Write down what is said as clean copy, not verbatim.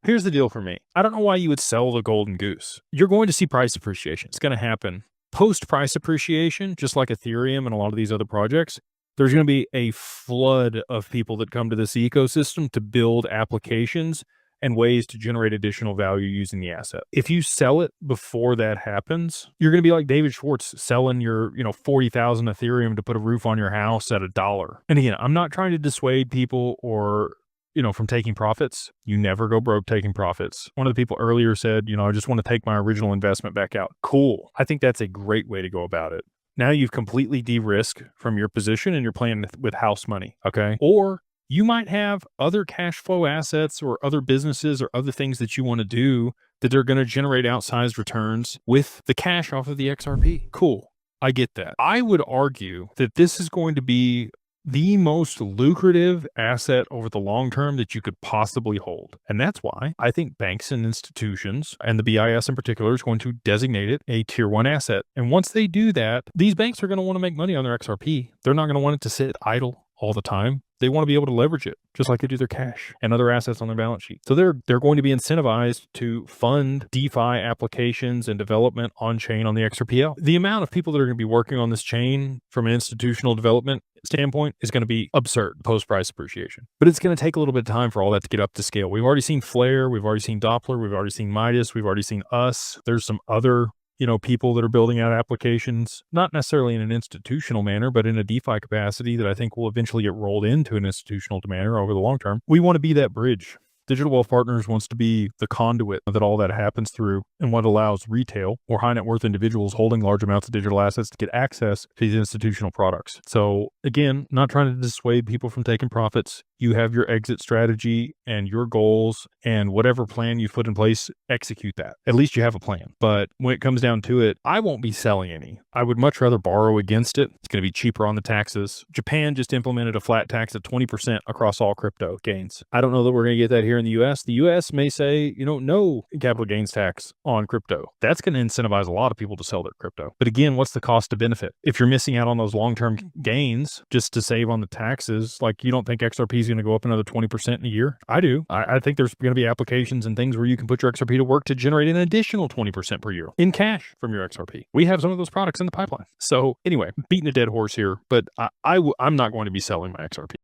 Here's the deal for me. I don't know why you would sell the golden goose. You're going to see price appreciation. It's going to happen. Post price appreciation, just like Ethereum and a lot of these other projects, there's going to be a flood of people that come to this ecosystem to build applications and ways to generate additional value using the asset. If you sell it before that happens, you're going to be like David Schwartz selling your, 40,000 Ethereum to put a roof on your house at $1. And again, I'm not trying to dissuade people or from taking profits. You never go broke taking profits. One of the people earlier said, I just want to take my original investment back out. Cool. I think that's a great way to go about it. Now you've completely de-risked from your position and you're playing with house money. Okay. Or you might have other cash flow assets or other businesses or other things that you want to do that are going to generate outsized returns with the cash off of the XRP. Cool. I get that. I would argue that this is going to be the most lucrative asset over the long term that you could possibly hold. And that's why I think banks and institutions, and the BIS in particular, is going to designate it a tier 1 asset. And once they do that, these banks are going to want to make money on their XRP. They're not going to want it to sit idle all the time. They want to be able to leverage it, just like they do their cash and other assets on their balance sheet. So they're going to be incentivized to fund DeFi applications and development on chain on the XRPL. The amount of people that are going to be working on this chain from an institutional development standpoint is going to be absurd post price appreciation. But it's going to take a little bit of time for all that to get up to scale. We've already seen Flare, we've already seen Doppler, we've already seen Midas, we've already seen us. There's some other people that are building out applications, not necessarily in an institutional manner, but in a DeFi capacity that I think will eventually get rolled into an institutional manner over the long term. We want to be that bridge. Digital Wealth Partners wants to be the conduit that all that happens through and what allows retail or high net worth individuals holding large amounts of digital assets to get access to these institutional products. So again, not trying to dissuade people from taking profits. You have your exit strategy and your goals, and whatever plan you put in place, execute that. At least you have a plan. But when it comes down to it, I won't be selling any. I would much rather borrow against it. It's going to be cheaper on the taxes. Japan just implemented a flat tax of 20% across all crypto gains. I don't know that we're going to get that here in the US. The US may say, no capital gains tax on crypto. That's going to incentivize a lot of people to sell their crypto. But again, what's the cost to benefit? If you're missing out on those long-term gains just to save on the taxes, like you don't think XRP is going to go up another 20% in a year? I do. I think there's going to be applications and things where you can put your XRP to work to generate an additional 20% per year in cash from your XRP. We have some of those products in the pipeline. So anyway, beating a dead horse here, but I'm not going to be selling my XRP.